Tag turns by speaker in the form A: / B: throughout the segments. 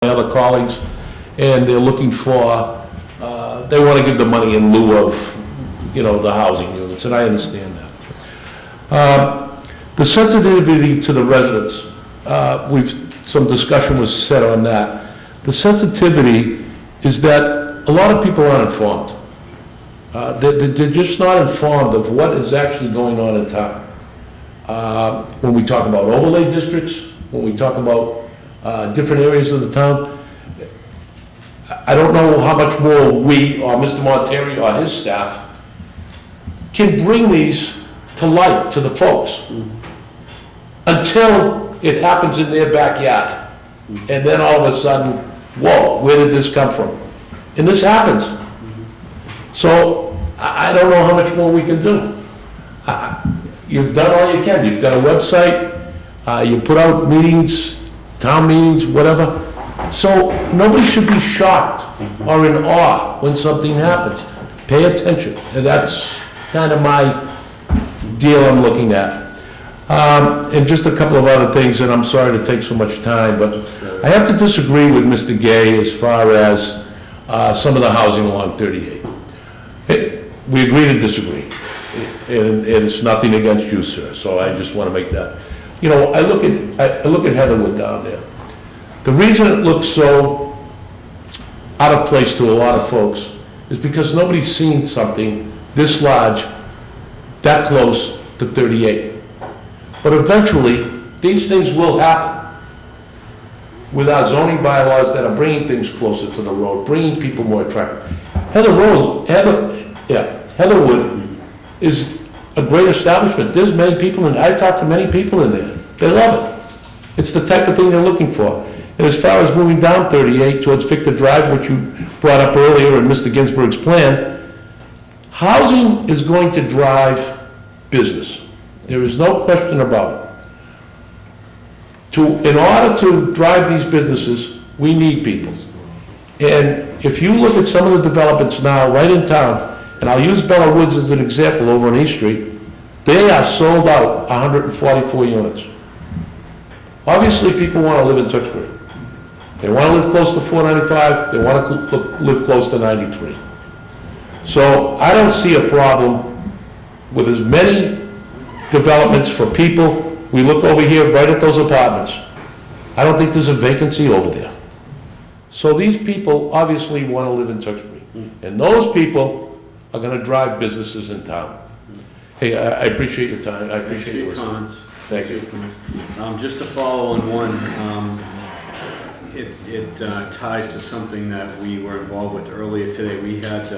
A: my other colleagues, and they're looking for, they want to give the money in lieu of, the housing units, and I understand that. The sensitivity to the residents, some discussion was said on that. The sensitivity is that a lot of people aren't informed. They're just not informed of what is actually going on in town. When we talk about overlay districts, when we talk about different areas of the town, I don't know how much more we, or Mr. Monterey, or his staff, can bring these to light to the folks until it happens in their backyard. And then all of a sudden, whoa, where did this come from? And this happens. So I don't know how much more we can do. You've done all you can. You've got a website, you put out meetings, town meetings, whatever. So nobody should be shocked or in awe when something happens. Pay attention. And that's kind of my deal I'm looking at. And just a couple of other things, and I'm sorry to take so much time, but I have to disagree with Mr. Gay as far as some of the housing along 38. We agree to disagree. And it's nothing against you, sir, so I just want to make that. I look at Heatherwood down there. The reason it looks so out of place to a lot of folks is because nobody's seen something this large, that close to 38. But eventually, these things will happen with our zoning bylaws that are bringing things closer to the road, bringing people more attractive. Heatherwood is a great establishment. There's many people in, I talked to many people in there. They love it. It's the type of thing they're looking for. And as far as moving down 38 towards Victor Drive, which you brought up earlier in Mr. Ginsburg's plan, housing is going to drive business. There is no question about it. In order to drive these businesses, we need people. And if you look at some of the developments now right in town, and I'll use Bella Woods as an example over on East Street, they are sold out 144 units. Obviously, people want to live in Tewksbury. They want to live close to 495, they want to live close to 93. So I don't see a problem with as many developments for people. We look over here right at those apartments. I don't think there's a vacancy over there. So these people obviously want to live in Tewksbury. And those people are going to drive businesses in town. Hey, I appreciate your time. I appreciate your
B: comments.
A: Thank you.
B: Just to follow on one, it ties to something that we were involved with earlier today. We had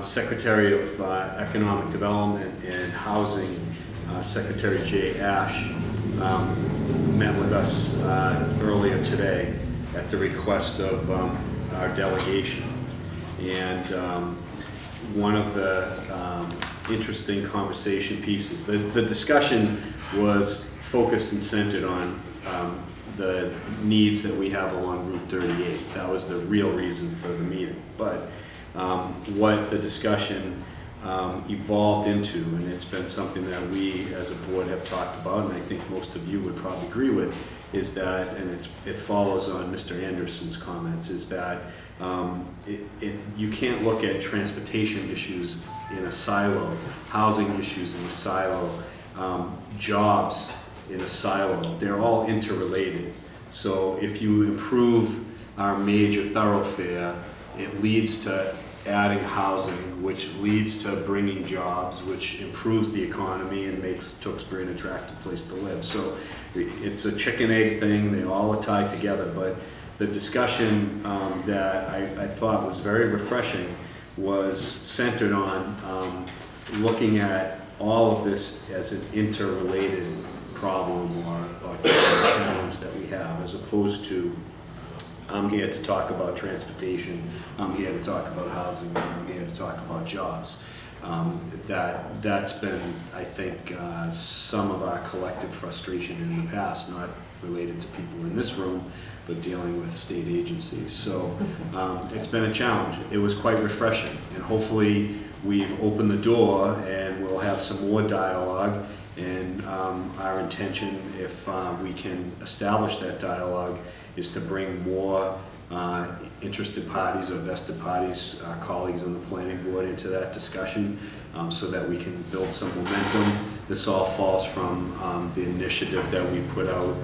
B: Secretary of Economic Development and Housing, Secretary Jay Ash, met with us earlier today at the request of our delegation. And one of the interesting conversation pieces, the discussion was focused and centered on the needs that we have along Route 38. That was the real reason for the meeting. But what the discussion evolved into, and it's been something that we as a board have talked about, and I think most of you would probably agree with, is that, and it follows on Mr. Anderson's comments, is that you can't look at transportation issues in a silo, housing issues in a silo, jobs in a silo. They're all interrelated. So if you improve our major thoroughfare, it leads to adding housing, which leads to bringing jobs, which improves the economy and makes Tewksbury an attractive place to live. So it's a chicken egg thing. They all are tied together. But the discussion that I thought was very refreshing was centered on looking at all of this as an interrelated problem or challenge that we have, as opposed to I'm here to talk about transportation, I'm here to talk about housing, I'm here to talk about jobs. That's been, I think, some of our collective frustration in the past, not related to people in this room, but dealing with state agencies. So it's been a challenge. It was quite refreshing, and hopefully we've opened the door and we'll have some more dialogue. And our intention, if we can establish that dialogue, is to bring more interested parties or vested parties, colleagues on the planning board into that discussion so that we can build some momentum. This all falls from the initiative that we put out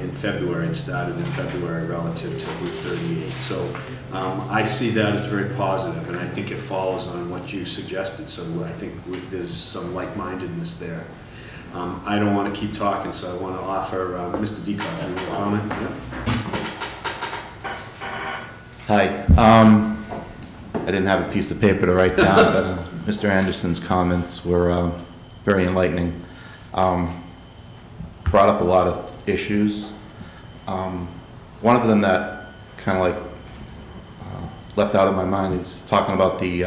B: in February. It started in February relative to Route 38. So I see that as very positive, and I think it follows on what you suggested. So I think there's some like-mindedness there. I don't want to keep talking, so I want to offer Mr. Decoff, you want to comment? Yeah.
C: Hi. I didn't have a piece of paper to write down, but Mr. Anderson's comments were very enlightening. Brought up a lot of issues. One of them that kind of like left out of my mind is talking about the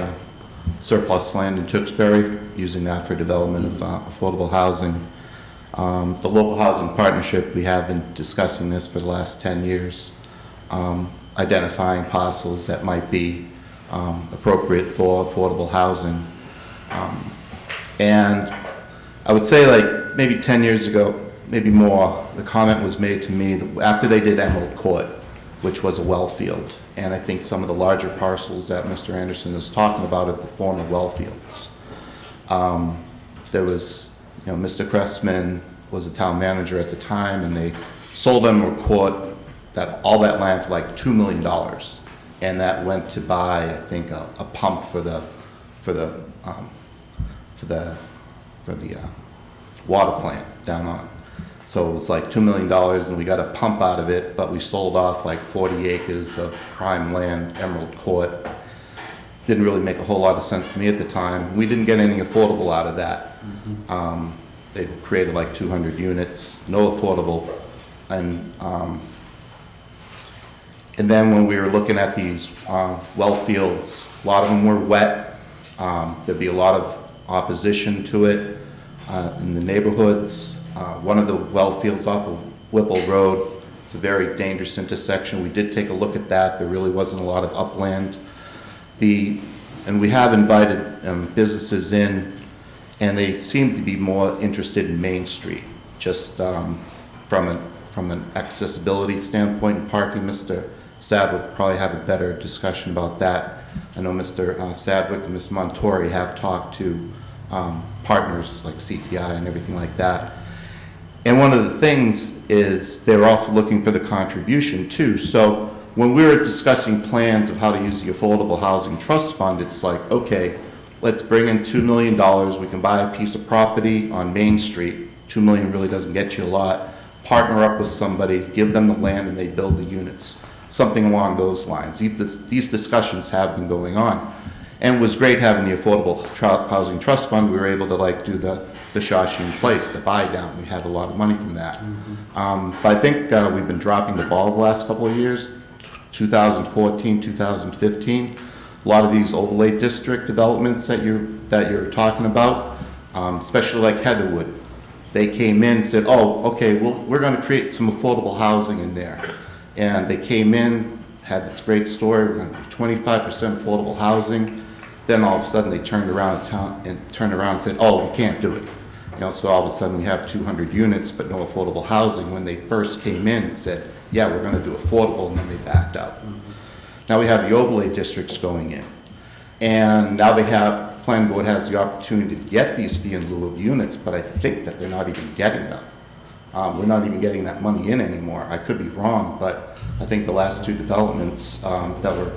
C: surplus land in Tewksbury, using that for development of affordable housing. The local housing partnership, we have been discussing this for the last 10 years, identifying parcels that might be appropriate for affordable housing. And I would say like maybe 10 years ago, maybe more, the comment was made to me that after they did Emerald Court, which was a well field, and I think some of the larger parcels that Mr. Anderson is talking about are the former well fields. There was, Mr. Cressman was the town manager at the time, and they sold Emerald Court, all that land for like $2 million, and that went to buy, I think, a pump for the water plant down on. So it was like $2 million, and we got a pump out of it, but we sold off like 40 acres of prime land, Emerald Court. Didn't really make a whole lot of sense to me at the time. We didn't get any affordable out of that. They created like 200 units, no affordable. And then when we were looking at these well fields, a lot of them were wet. There'd be a lot of opposition to it in the neighborhoods. One of the well fields off of Whipple Road, it's a very dangerous intersection. We did take a look at that. There really wasn't a lot of upland. And we have invited businesses in, and they seem to be more interested in Main Street, just from an accessibility standpoint and parking. Mr. Sadwick probably have a better discussion about that. I know Mr. Sadwick and Mr. Montori have talked to partners like CTI and everything like that. And one of the things is they're also looking for the contribution too. So when we were discussing plans of how to use the Affordable Housing Trust Fund, it's like, okay, let's bring in $2 million. We can buy a piece of property on Main Street. $2 million really doesn't get you a lot. Partner up with somebody, give them the land, and they build the units. Something along those lines. These discussions have been going on. And it was great having the Affordable Housing Trust Fund. We were able to like do the Shawshene Place, the buy down. We had a lot of money from that. But I think we've been dropping the ball the last couple of years, 2014, 2015. A lot of these overlay district developments that you're talking about, especially like Heatherwood, they came in and said, oh, okay, well, we're going to create some affordable housing in there. And they came in, had this great story, we're going to do 25% affordable housing. Then all of a sudden they turned around and said, oh, we can't do it. So all of a sudden we have 200 units but no affordable housing, when they first came in and said, yeah, we're going to do affordable, and then they backed out. Now we have the overlay districts going in. And now planning board has the opportunity to get these fee in lieu of units, but I think that they're not even getting them. We're not even getting that money in anymore. I could be wrong, but I think the last two developments that were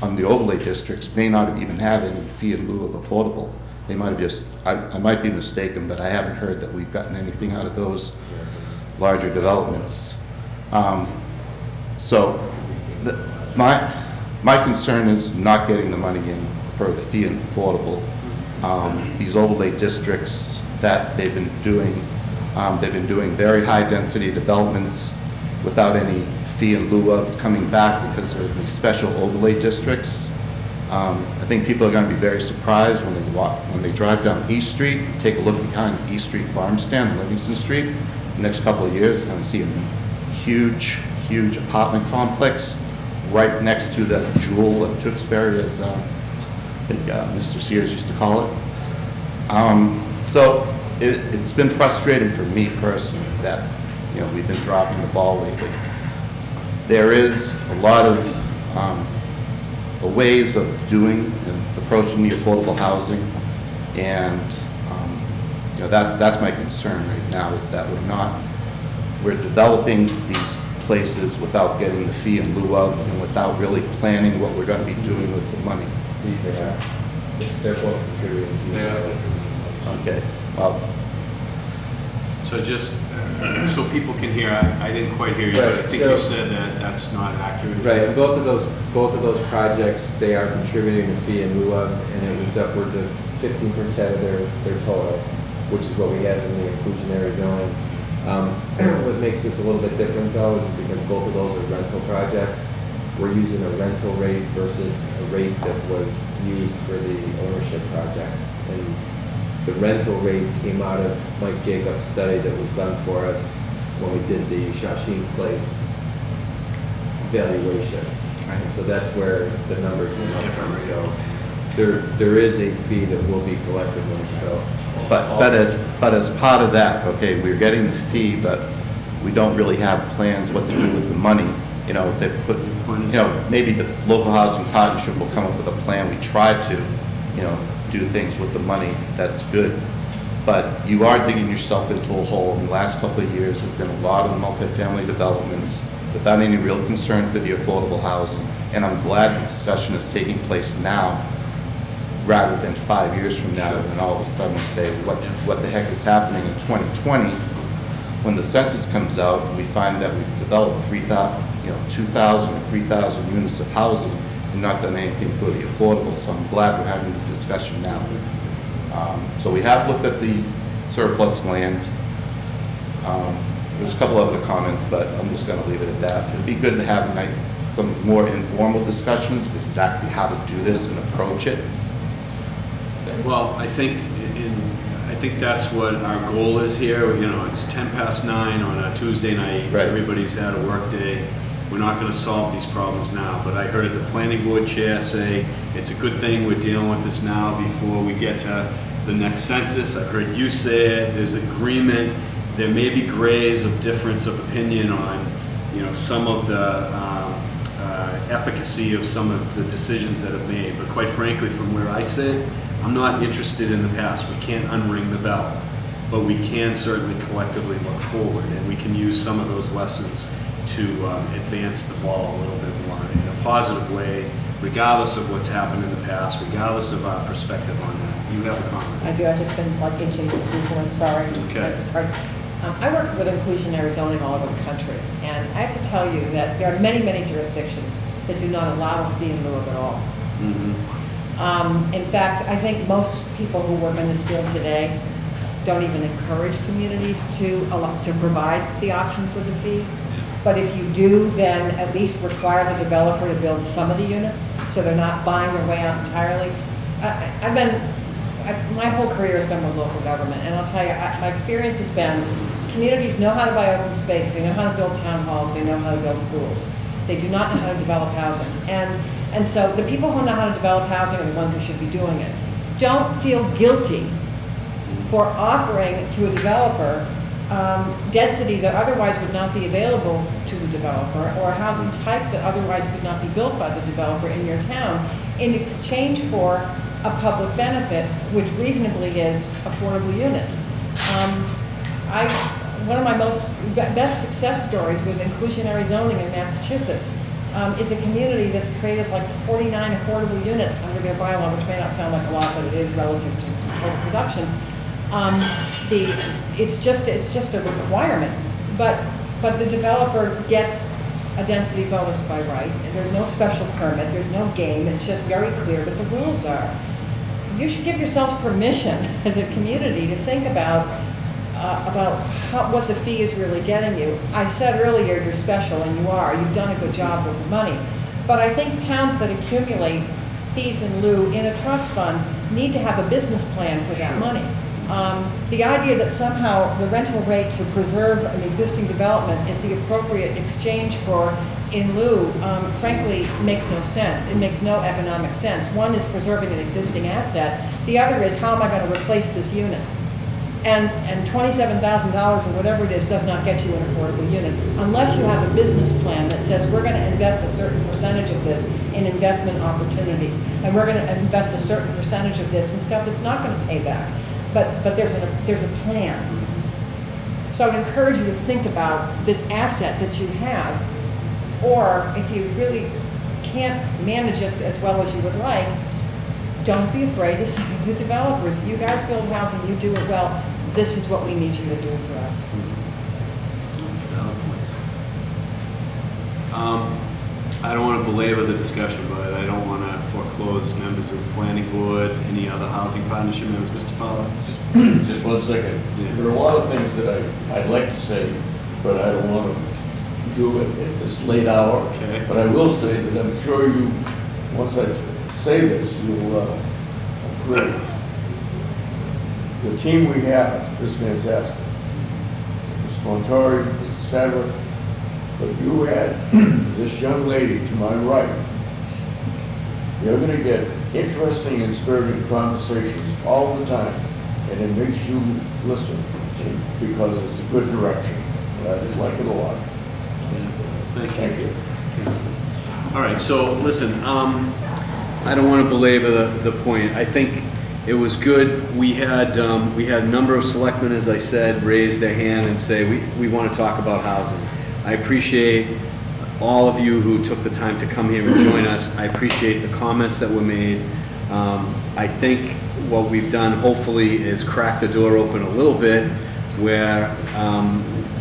C: on the overlay districts may not have even had any fee in lieu of affordable. They might have just, I might be mistaken, but I haven't heard that we've gotten anything out of those larger developments. My concern is not getting the money in for the fee and affordable. These overlay districts that they've been doing very high density developments without any fee in lieu of coming back because they're these special overlay districts. I think people are going to be very surprised when they drive down East Street and take a look behind the East Street farm stand on Livingston Street. The next couple of years, they're going to see a huge apartment complex right next to the jewel of Tewksbury, as I think Mr. Sears used to call it. So it's been frustrating for me personally that we've been dropping the ball lately. there is a lot of ways of doing and approaching the affordable housing, and you know, that's my concern right now, is that we're developing these places without getting the fee in lieu of, and without really planning what we're going to be doing with the money.
D: They're both contributing.
C: Okay, well,
B: So just, so people can hear, I didn't quite hear you, but I
D: Right,
B: think
D: so-
B: you said that that's not accurate.
D: Right, and both of those projects, they are contributing a fee in lieu of, and it was upwards of 15% of their total, which is what we had in the inclusionary zoning. What makes this a little bit different though is because both of those are rental projects. We're using a rental rate versus a rate that was used for the ownership projects. And the rental rate came out of Mike Jacobs' study that was done for us when we did the Shawshene Place valuation. And so that's where the number came up from. So there is a fee that will be collected when it's built.
C: but as part of that, okay, we're getting the fee, but we don't really have plans what to do with the money. You know, they put, you know, maybe the local housing partnership will come up with a plan. We try to, you know, do things with the money. That's good. But you are digging yourself into a hole. In the last couple of years, there's been a lot of multifamily developments without any real concern for the affordable housing. And I'm glad the discussion is taking place now, rather than 5 years from now, and all of a sudden say, what the heck is happening in 2020? When the census comes out and we find that we've developed 2,000 or 3,000 units of housing and not done anything for the affordable. So I'm glad we're having the discussion now. So we have looked at the surplus land. There's a couple other comments, but I'm just going to leave it at that. It'd be good to have some more informal discussions of exactly how to do this and approach it.
B: Well, I think that's what our goal is here. You know, it's 9:10 on a Tuesday night.
C: Right.
B: Everybody's had a work day. We're not going to solve these problems now, but I heard the planning board chair say it's a good thing we're dealing with this now before we get to the next census. I've heard you say it. There's agreement. There may be grays of difference of opinion on, you know, some of the efficacy of some of the decisions that have made. But quite frankly, from where I sit, I'm not interested in the past. We can't unring the bell, but we can certainly collectively look forward, and we can use some of those lessons to advance the ball a little bit more in a positive way, regardless of what's happened in the past, regardless of our perspective on that. You have a comment?
E: I do, I've just been like itching to speak, and I'm sorry.
B: Okay.
E: It's hard. I work with inclusionary zoning all over the country, and I have to tell you that there are many, many jurisdictions that do not allow a fee in lieu of at all. In fact, I think most people who work in this field today don't even encourage communities to provide the option for the fee. But if you do, then at least require the developer to build some of the units, so they're not buying their way out entirely. My whole career has been with local government, and I'll tell you, my experience has been, communities know how to buy open space, they know how to build town halls, they know how to build schools. They do not know how to develop housing. And so the people who know how to develop housing are the ones who should be doing it. Don't feel guilty for offering to a developer density that otherwise would not be available to the developer, or a housing type that otherwise could not be built by the developer in your town, in exchange for a public benefit, which reasonably is affordable units. One of my best success stories with inclusionary zoning in Massachusetts is a community that's created like 49 affordable units under their bylaw, which may not sound like a lot, but it is relative to total production. It's just a requirement, but the developer gets a density bonus by right, and there's no special permit, there's no game, it's just very clear what the rules are. You should give yourselves permission as a community to think about what the fee is really getting you. I said earlier you're special, and you are. You've done a good job with the money. But I think towns that accumulate fees in lieu in a trust fund need to have a business plan for that money. The idea that somehow the rental rate to preserve an existing development is the appropriate exchange for in lieu, frankly, makes no sense. It makes no economic sense. One is preserving an existing asset. The other is, how am I going to replace this unit? And $27,000 or whatever it is does not get you an affordable unit unless you have a business plan that says we're going to invest a certain percentage of this in investment opportunities, and we're going to invest a certain percentage of this in stuff that's not going to pay back. But there's a plan. So I would encourage you to think about this asset that you have, or if you really can't manage it as well as you would like, don't be afraid to say to developers, you guys build housing, you do it well, this is what we need you to do for us.
B: Valid points. I don't want to belabor the discussion, but I don't want to foreclose members of the planning board, any other housing partnership members. Mr. Fowler?
A: Just 1 second.
B: Yeah.
A: There are a lot of things that I'd like to say, but I don't want to do it at this late hour.
B: Okay.
A: But I will say that I'm sure you, once I say this, you'll agree. The team we have is fantastic. Mr. Montori, Mr. Sadler, but you add this young lady to my right. You're going to get interesting and spirited conversations all the time, and it makes you listen because it's a good direction. I like it a lot.
B: Thank you. All right, so listen, I don't want to belabor the point. I think it was good. We had a number of selectmen, as I said, raise their hand and say, we want to talk about housing. I appreciate all of you who took the time to come here and join us. I appreciate the comments that were made. I think what we've done, hopefully, is crack the door open a little bit where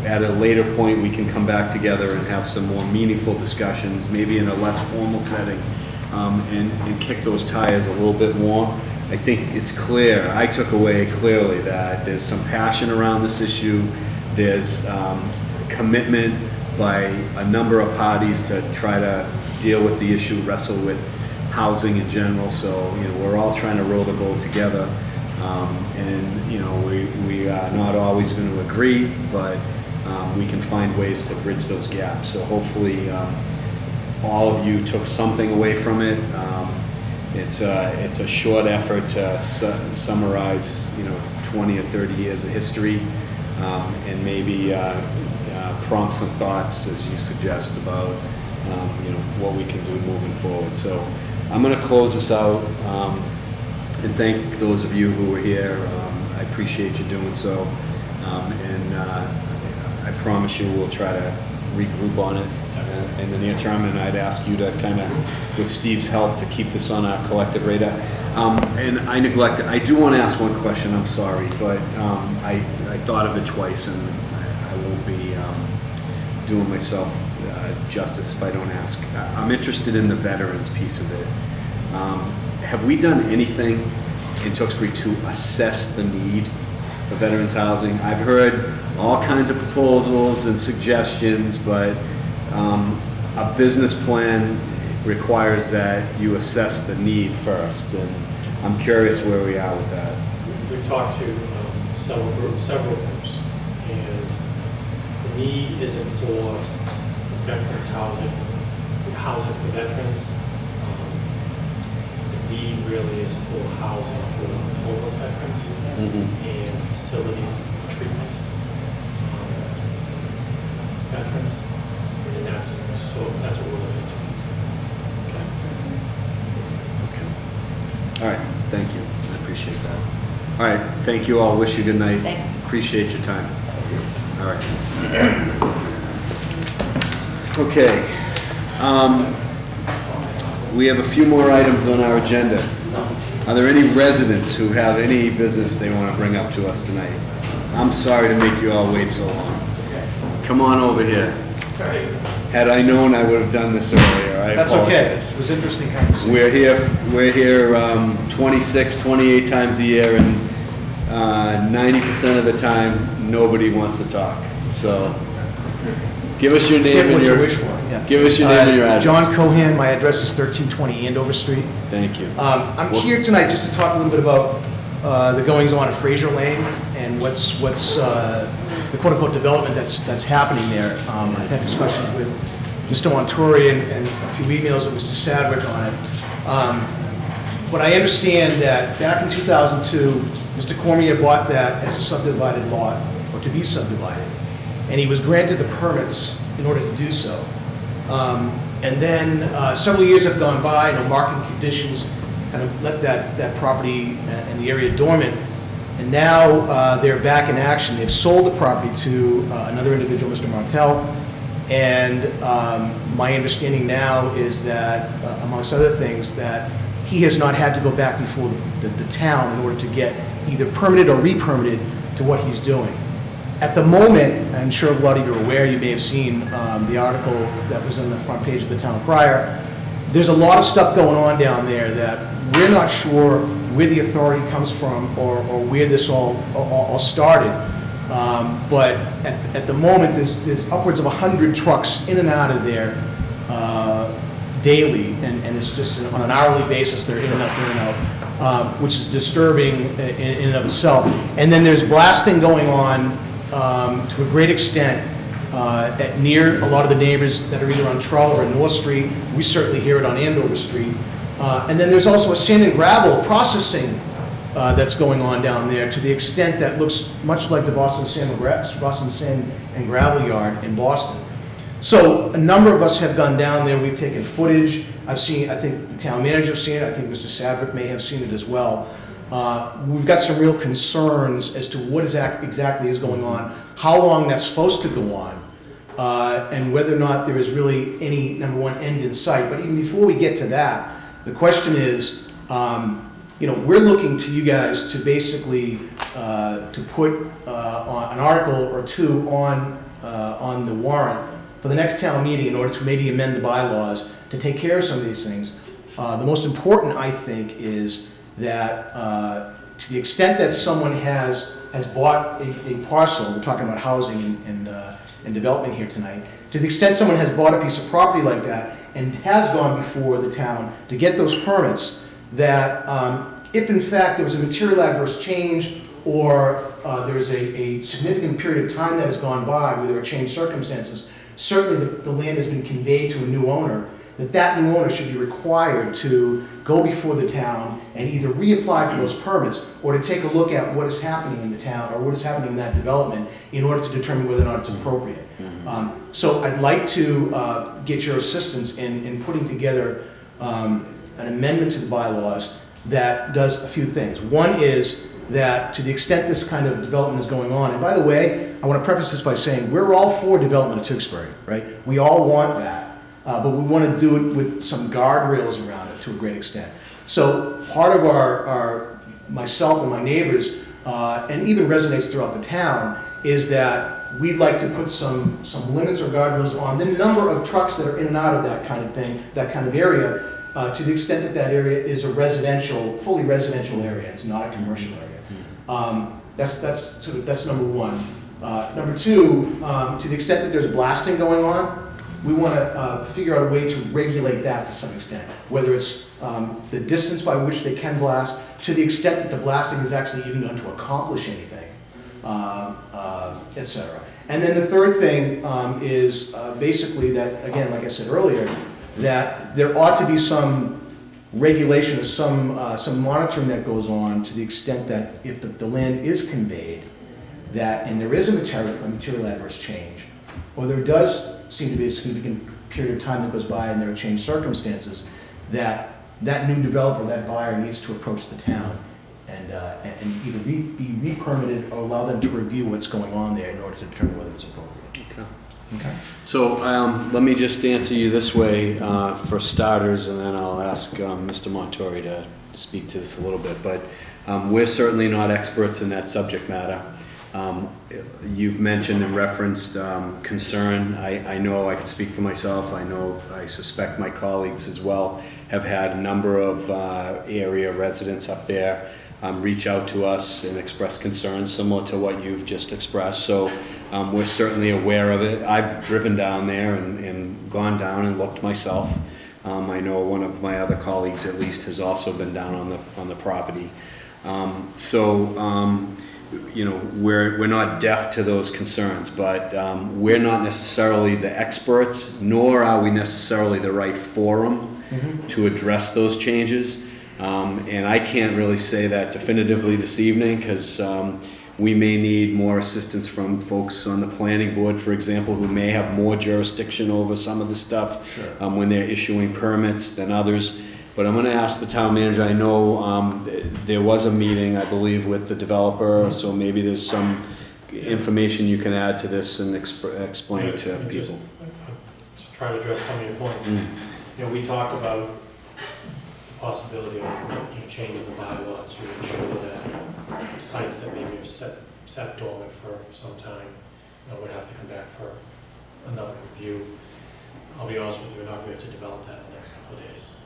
B: at a later point we can come back together and have some more meaningful discussions, maybe in a less formal setting, and kick those tires a little bit more. I think it's clear, I took away clearly that there's some passion around this issue. There's commitment by a number of parties to try to deal with the issue, wrestle with housing in general. So, we're all trying to row the boat together. We are not always going to agree, but we can find ways to bridge those gaps. So hopefully all of you took something away from it. It's a short effort to summarize, 20 or 30 years of history, and maybe prompt some thoughts, as you suggest, about what we can do moving forward. So I'm going to close this out and thank those of you who were here. I appreciate you doing so, and I promise you we'll try to regroup on it in the near term, and I'd ask you to kind of, with Steve's help, to keep this on our collective radar. And I neglected, I do want to ask one question, I'm sorry, but I thought of it twice, and I won't be doing myself justice if I don't ask. I'm interested in the veterans piece of it. Have we done anything in Tewksbury to assess the need of veterans housing? I've heard all kinds of proposals and suggestions, but a business plan requires that you assess the need first, and I'm curious where we are with that.
F: We've talked to several groups, and the need isn't for veterans housing for veterans. The need really is for housing for homeless veterans and facilities for treatment veterans, and that's what we're looking to.
B: Okay. All right, thank you. I appreciate that. All right, thank you all. Wish you good night.
E: Thanks.
B: Appreciate your time. All right. Okay. We have a few more items on our agenda. Are there any residents who have any business they want to bring up to us tonight? I'm sorry to make you all wait so long. Come on over here. Had I known, I would have done this earlier. I
G: That's okay.
B: apologize.
G: It was interesting conversation.
B: We're here 26, 28 times a year, and 90% of the time, nobody wants to talk. So, give us your name
G: Get
B: and
G: what you
B: your
G: wish for, yeah.
B: Give us your name and your address.
G: John Cohan, my address is 1320 Andover Street.
B: Thank you.
G: I'm here tonight just to talk a little bit about the goings-on at Fraser Lane and what's the quote-unquote development that's happening there. I've had discussions with Mr. Montori and a few emails with Mr. Sadwick on it. But I understand that back in 2002, Mr. Cormier bought that as a subdivided lot, or to be subdivided, and he was granted the permits in order to do so. And then several years have gone by, market conditions kind of let that property and the area dormant, and now they're back in action. They've sold the property to another individual, Mr. Martell, and my understanding now is that, amongst other things, that he has not had to go back before the town in order to get either permitted or re-permitted to what he's doing. At the moment, I'm sure a lot of you are aware, you may have seen the article that was on the front page of the Town Crier. There's a lot of stuff going on down there that we're not sure where the authority comes from or where this all started. But at the moment, there's upwards of 100 trucks in and out of there daily, and it's just on an hourly basis, they're in and out, which is disturbing in and of itself. And then there's blasting going on to a great extent near a lot of the neighbors that are either on Trull or North Street. We certainly hear it on Andover Street. And then there's also a sand and gravel processing that's going on down there to the extent that looks much like the Boston Sand and Gravel Yard in Boston. So a number of us have gone down there. We've taken footage. I've seen, I think the town manager has seen it. I think Mr. Sabrick may have seen it as well. We've got some real concerns as to what exactly is going on, how long that's supposed to go on, and whether or not there is really any, number one, end in sight. But even before we get to that, the question is, we're looking to you guys to basically to put an article or two on the warrant for the next town meeting in order to maybe amend the bylaws to take care of some of these things. The most important, I think, is that to the extent that someone has bought a parcel, we're talking about housing and development here tonight, to the extent someone has bought a piece of property like that and has gone before the town to get those permits, that if in fact there was a material adverse change or there's a significant period of time that has gone by where there are changed circumstances, certainly the land has been conveyed to a new owner, that new owner should be required to go before the town and either reapply for those permits or to take a look at what is happening in the town or what is happening in that development in order to determine whether or not it's appropriate. So I'd like to get your assistance in putting together an amendment to the bylaws that does a few things. One is that to the extent this kind of development is going on, and by the way, I want to preface this by saying we're all for development of Tewksbury, right? We all want that. But we want to do it with some guardrails around it to a great extent. So part of our myself and my neighbors, and even resonates throughout the town, is that we'd like to put some limits or guardrails on the number of trucks that are in and out of that kind of thing, that kind of area, to the extent that that area is a fully residential area. It's not a commercial area. That's number one. Number two, to the extent that there's blasting going on, we want to figure out a way to regulate that to some extent, whether it's the distance by which they can blast, to the extent that the blasting is actually even going to accomplish anything, etc. And then the third thing is basically that, again, like I said earlier, that there ought to be some regulation or some monitoring that goes on to the extent that if the land is conveyed, and there is a material adverse change, or there does seem to be a significant period of time that goes by and there are changed circumstances, that new developer, that buyer needs to approach the town and either be re-permitted or allow them to review what's going on there in order to determine whether it's appropriate.
B: Okay. So let me just answer you this way for starters, and then I'll ask Mr. Montori to speak to this a little bit. But we're certainly not experts in that subject matter. You've mentioned and referenced concern. I know I can speak for myself. I suspect my colleagues as well have had a number of area residents up there reach out to us and express concerns similar to what you've just expressed. So we're certainly aware of it. I've driven down there and gone down and looked myself. I know one of my other colleagues at least has also been down on the property. We're not deaf to those concerns, but we're not necessarily the experts, nor are we necessarily the right forum to address those changes. And I can't really say that definitively this evening, because we may need more assistance from folks on the planning board, for example, who may have more jurisdiction over some of the stuff when they're issuing permits than others. But I'm gonna ask the town manager, I know there was a meeting, I believe, with the developer, so maybe there's some information you can add to this and explain to
F: Just
B: people.
F: to try to address some of your points. You know, we talked about the possibility of changing the bylaws to ensure that sites that maybe have sat dormant for some time, would have to come back for another review. I'll be honest with you, we're not going to have to develop that in the next couple of days.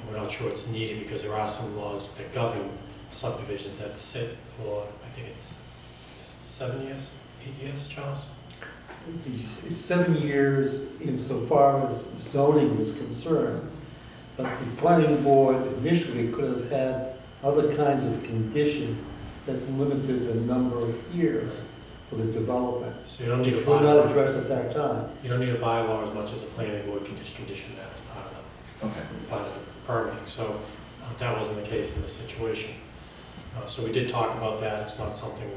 F: We're not sure it's needed because there are some laws that govern subdivisions that sit for, I think it's 7 years, 8 years, Charles?
H: It's 7 years insofar as zoning is concerned, but the planning board initially could have had other kinds of conditions that limited the number of years for the development.
F: So you don't need a
H: Which were not
F: bylaw.
H: addressed at that time.
F: You don't need a bylaw as much as a planning board can just condition that as part of the permitting. So that wasn't the case in this situation. So we did talk about that. It's not something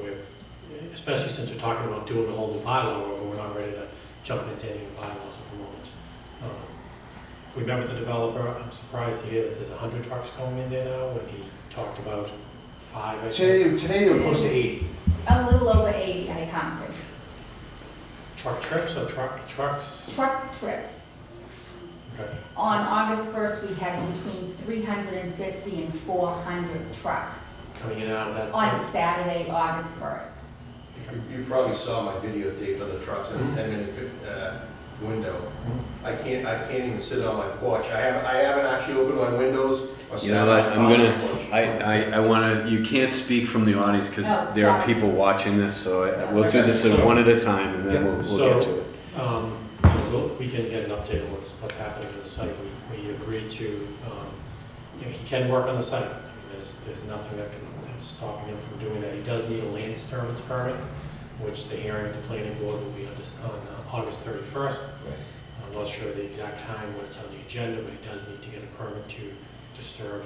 F: especially since we're talking about doing the whole new bylaw over, we're not ready to jump into any bylaws at the moment. We met with the developer. I'm surprised to hear that there's 100 trucks going in there now, when he talked about 5, I think.
G: Today they were close to 80.
I: A little over 80, I counted.
F: Truck trips or trucks?
I: Truck trips.
F: Okay.
I: On August 1st, we had between 350 and 400 trucks.
F: Coming in and out of that
I: On
F: site.
I: Saturday, August 1st.
J: You probably saw my videotape of the trucks in a 10-minute window. I can't even sit on my porch. I haven't actually opened my windows or
B: You
J: sat
B: know what,
J: on
B: I'm
J: my
B: gonna,
J: porch.
B: I wanna, you can't speak from the audience, because
I: Oh,
B: there are
I: sorry.
B: people watching this, so we'll do this at one at a time, and then we'll get to it.
F: We can get an update on what's happening on the site. We agreed to, he can work on the site. There's nothing that's stopping him from doing that. He does need a land disturbance permit, which the hearing at the planning board will be on August 31st. I'm not sure the exact time when it's on the agenda, but he does need to get a permit to disturb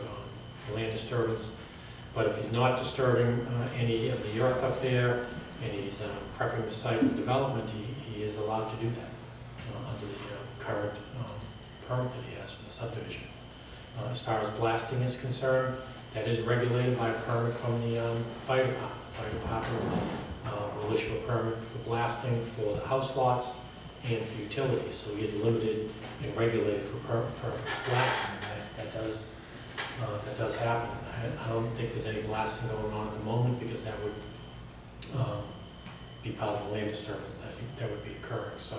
F: the land disturbance. But if he's not disturbing any of the earth up there, and he's prepping the site for development, he is allowed to do that under the current permit that he has for the subdivision. As far as blasting is concerned, that is regulated by a permit from the fire department. The fire department will issue a permit for blasting for the house lots and for utilities. So he is limited and regulated for blasting. That does happen. I don't think there's any blasting going on at the moment, because that would be part of the land disturbance that would be occurring. So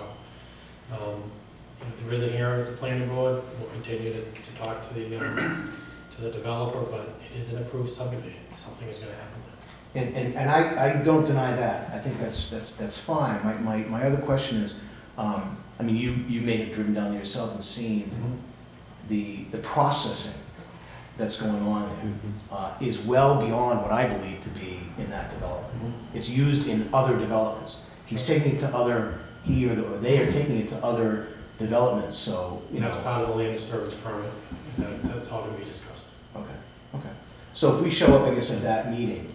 F: there is a hearing at the planning board. We'll continue to talk to the developer, but it is an approved subdivision. Something is going to happen there.
G: And I don't deny that. I think that's fine. My other question is, I mean, you may have driven down there yourself and seen the processing that's going on there is well beyond what I believe to be in that development. It's used in other developments. He's taking it to they are taking it to other developments, so,
F: That's part of the land disturbance permit. That's all going to be discussed.
G: Okay. So if we show up, I guess, at that meeting,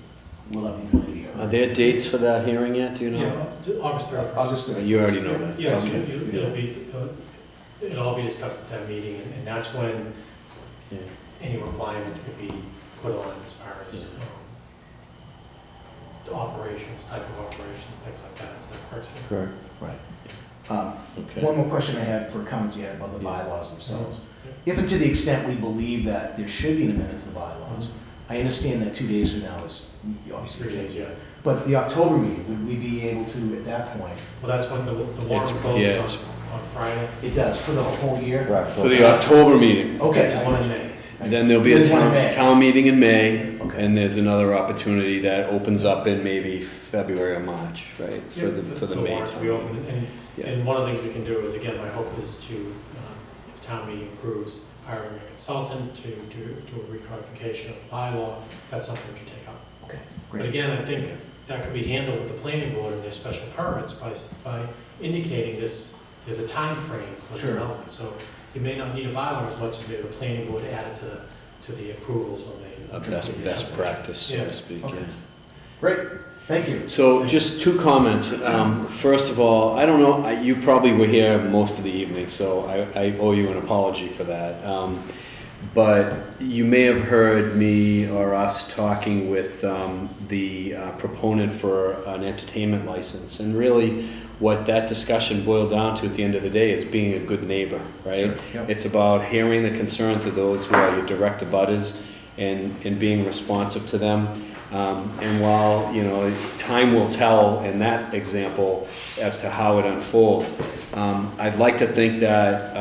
G: we'll have the ability to.
B: Are there dates for that hearing yet, do you know?
F: Yeah, August 31st.
G: August 31st.
B: You already know that?
F: Yes,
B: Okay.
F: it'll all be discussed at that meeting, and that's when
B: Yeah.
F: any requirements would be put on as far as the operations, type of operations, things like that. Is that correct, Steve?
B: Correct.
G: Right.
B: Okay.
G: One more question I had for comments you had about the bylaws themselves. If and to the extent we believe that there should be an amendment to the bylaws, I understand that 2 days from now is obviously.
F: 3 days, yeah.
G: But the October meeting, would we be able to, at that point?
F: Well, that's when the warrant
B: yeah,
F: closes on Friday.
G: It does, for the whole year?
B: For the October meeting,
G: Okay.
F: There's one in May.
B: then there'll be a
G: There's one in May.
B: town meeting in May,
G: Okay.
B: and there's another opportunity that opens up in maybe February or March, right? For the May
F: warrant to
B: town
F: be open.
B: meeting.
F: And one of the things we can do is, again, my hope is to, if town meeting approves hiring a consultant to do a recodification of the bylaw, that's something we can take up.
G: Okay,
F: But
G: great.
F: again, I think that could be handled with the planning board and their special permits by indicating there's a time frame for
G: Sure.
F: development. So you may not need a bylaw as much as maybe the planning board added to the approvals when they.
B: A best practice, so
F: Yeah.
B: to speak,
G: Okay.
B: yeah.
G: Great, thank you.
B: So just two comments. First of all, I don't know, you probably were here most of the evening, so I owe you an apology for that. But you may have heard me or us talking with the proponent for an entertainment license. And really, what that discussion boiled down to at the end of the day is being a good neighbor, right?
G: Sure, yep.
B: It's about hearing the concerns of those who are your direct abutters and being responsive to them. And while, you know, time will tell in that example as to how it unfolds, I'd like to think that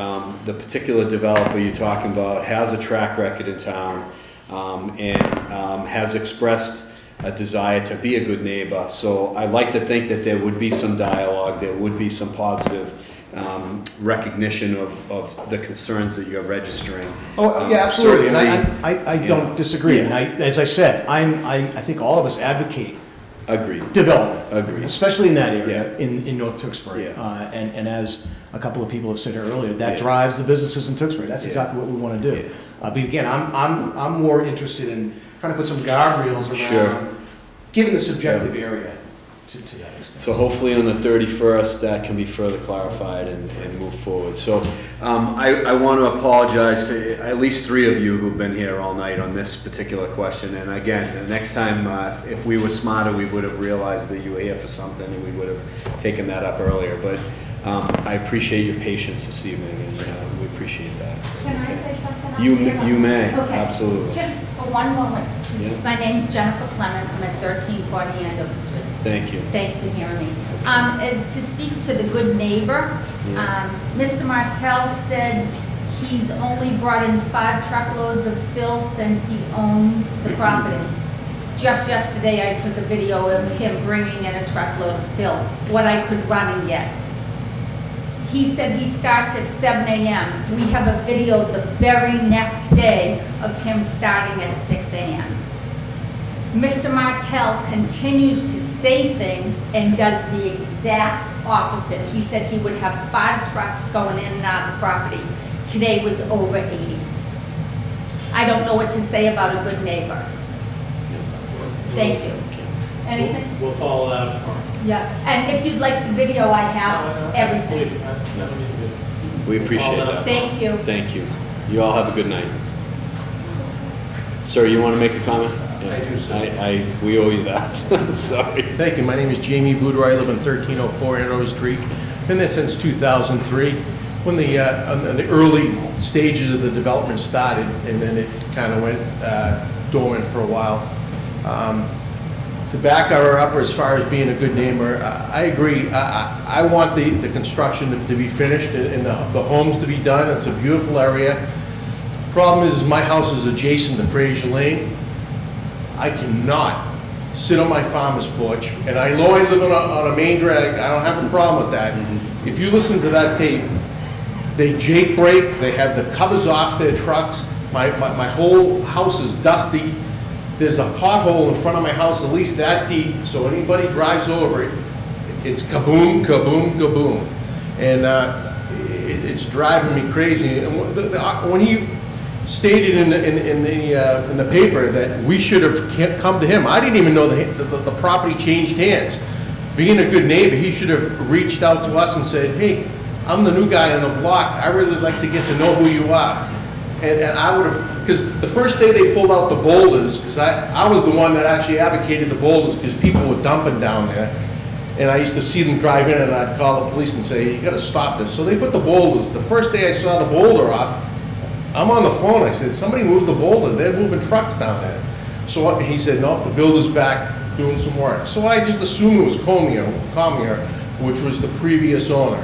B: the particular developer you're talking about has a track record in town and has expressed a desire to be a good neighbor. So I'd like to think that there would be some dialogue, there would be some positive recognition of the concerns that you're registering.
G: Oh, yeah, absolutely, and
B: Certainly,
G: I don't disagree.
B: Yeah.
G: And as I said, I think all of us advocate
B: Agreed.
G: development.
B: Agreed.
G: Especially in that area,
B: Yeah.
G: in North Tewksbury.
B: Yeah.
G: And as a couple of people have said earlier, that
B: Yeah.
G: drives the businesses in Tewksbury. That's
B: Yeah.
G: exactly what we want to do.
B: Yeah.
G: But again, I'm more interested in trying to put some guardrails around,
B: Sure.
G: given the subjective area to that extent.
B: So hopefully on the 31st, that can be further clarified and move forward. So I want to apologize to at least 3 of you who've been here all night on this particular question. And again, the next time, if we were smarter, we would have realized that you were here for something and we would have taken that up earlier. But I appreciate your patience this evening, and we appreciate that.
I: Can I say something? up
B: You
I: here?
B: you may,
I: Okay.
B: absolutely.
I: Just for one moment.
B: Yeah.
I: My name's Jennifer Clement. I'm at 1340 Andover Street.
B: Thank you.
I: Thanks for hearing me. Is to speak to the good neighbor. Mr. Martell said he's only brought in 5 truckloads of fill since he owned the properties. Just yesterday, I took a video of him bringing in a truckload of fill, what I could run and get. He said he starts at 7 a.m. We have a video the very next day of him starting at 6 a.m. Mr. Martell continues to say things and does the exact opposite. He said he would have 5 trucks going in and out of the property. Today was over 80. I don't know what to say about a good neighbor. Thank you. Anything?
F: We'll follow that up tomorrow.
I: Yeah, and if you'd like the video, I have everything.
B: We appreciate that.
I: Thank you.
B: Thank you. You all have a good night. Sir, you want to make a comment?
K: I do, sir.
B: We owe you that. I'm sorry.
K: Thank you. My name is Jamie Boudreau. I live in 1304 Andover Street. Been there since 2003, when the early stages of the development started, and then it kind of went dormant for a while. To back her up as far as being a good neighbor, I agree. I want the construction to be finished and the homes to be done. It's a beautiful area. Problem is my house is adjacent to Fraser Lane. I cannot sit on my farmer's porch, and I know I live on a main drag. I don't have a problem with that. If you listen to that tape, they Jake brake, they have the covers off their trucks. My whole house is dusty. There's a pothole in front of my house at least that deep, so anybody drives over it, it's kaboom, kaboom, kaboom. And it's driving me crazy. And when he stated in the paper that we should have come to him, I didn't even know the property changed hands. Being a good neighbor, he should have reached out to us and said, hey, I'm the new guy on the block, I really like to get to know who you are. And I would have, because the first day they pulled out the boulders, because I was the one that actually advocated the boulders because people were dumping down there. And I used to see them drive in and I'd call the police and say, you gotta stop this. So they put the boulders. The first day I saw the boulder off, I'm on the phone, I said, somebody moved the boulder, they're moving trucks down there. So he said, no, the builder's back doing some work. So I just assumed it was Comier, which was the previous owner.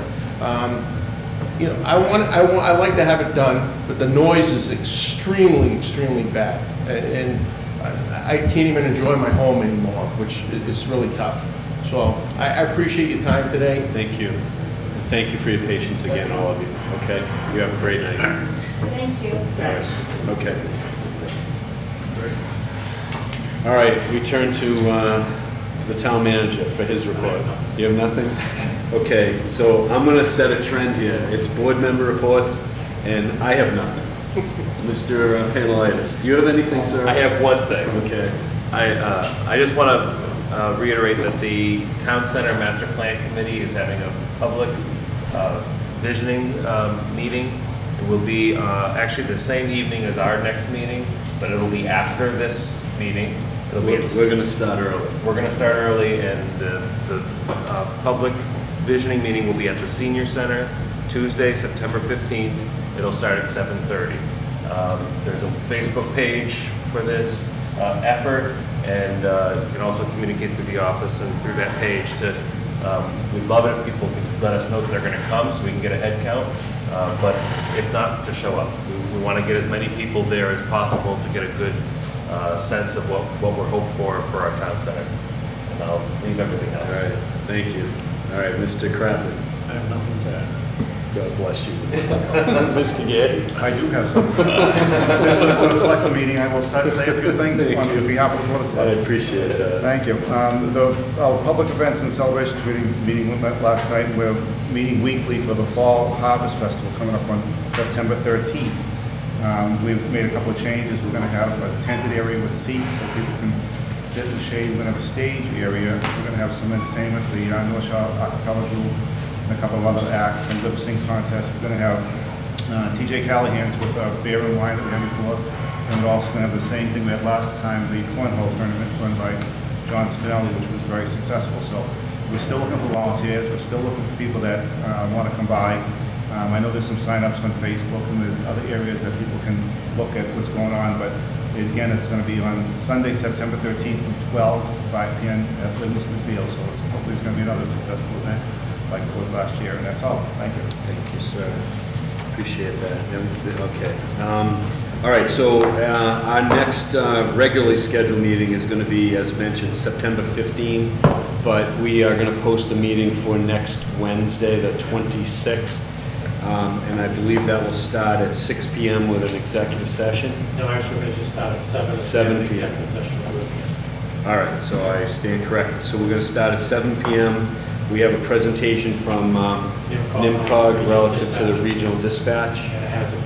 K: You know, I like to have it done, but the noise is extremely, extremely bad. And I can't even enjoy my home anymore, which is really tough. So I appreciate your time today.
B: Thank you. And thank you for your patience again, all of you. Okay? You have a great night.
I: Thank you.
B: Thanks. Okay. All right, we turn to the town manager for his report. You have nothing? Okay, so I'm going to set a trend here. It's board member reports, and I have nothing. Mr. Panelitis, do you have anything, sir?
L: I have one thing.
B: Okay.
L: I just want to reiterate that the Town Center Master Plan Committee is having a public visioning meeting. It will be actually the same evening as our next meeting, but it'll be after this meeting. It'll be
B: We're going to start early.
L: We're going to start early, and the public visioning meeting will be at the Senior Center, Tuesday, September 15th. It'll start at 7:30. There's a Facebook page for this effort, and you can also communicate through the office and through that page to, we'd love it if people could let us know that they're going to come so we can get a head count, but if not, to show up. We want to get as many people there as possible to get a good sense of what we're hoping for our town center. And I'll leave everything else.
B: All right, thank you. All right, Mr. Kratman.
F: I have nothing to add.
B: God bless you. Mr. Gay?
M: I do have some. Since the Board of Selectmen meeting, I will say a few things on behalf of the Board of
B: I
M: Selectmen.
B: appreciate that.
M: Thank you. Our Public Events and Celebration Committee meeting went last night, and we're meeting weekly for the Fall Harvest Festival coming up on September 13th. We've made a couple of changes. We're going to have a tented area with seats so people can sit in the shade. We're going to have a stage area. We're going to have some entertainment, the North Shore Acapella Group, and a couple of other acts, and lip sync contests. We're going to have TJ Callahan's with beer and wine that we had before. And we're also going to have the same thing we had last time, the cornhole tournament run by John Spinelli, which was very successful. So we're still looking for volunteers. We're still looking for people that want to come by. I know there's some sign-ups on Facebook and the other areas that people can look at what's going on, but again, it's going to be on Sunday, September 13th from 12 to 5 p.m. at Livingston Field. So hopefully it's going to be another successful event like it was last year, and that's all. Thank you.
B: Thank you, sir. Appreciate that. Okay. All right, so our next regularly scheduled meeting is going to be, as mentioned, September 15, but we are going to post a meeting for next Wednesday, the 26th, and I believe that will start at 6 p.m. with an executive session.
F: No, actually, we're going to just start at 7.
B: 7 p.m.
F: Executive session at 2 p.m.
B: All right, so I stand corrected. So we're going to start at 7 p.m. We have a presentation from NIMCOG relative to the regional dispatch.
F: And it has a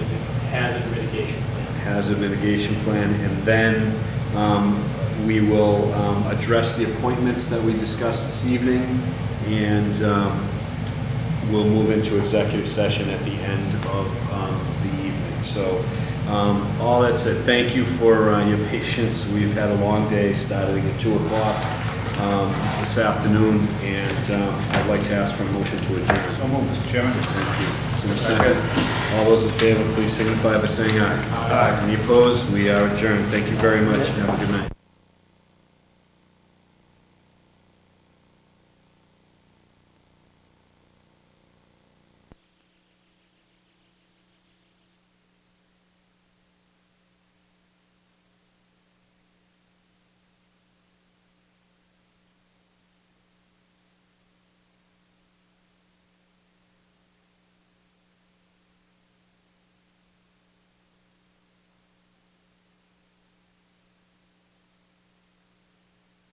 F: hazard mitigation plan.
B: Hazard mitigation plan, and then we will address the appointments that we discussed this evening, and we'll move into executive session at the end of the evening. So all that said, thank you for your patience. We've had a long day starting at 2 o'clock this afternoon, and I'd like to ask for a motion to adjourn.
M: So moved, Mr. Chairman.
B: Thank you. Is there a second? All those in favor, please signify by saying aye. Aye. Any opposed? We are adjourned. Thank you very much, and have a good night.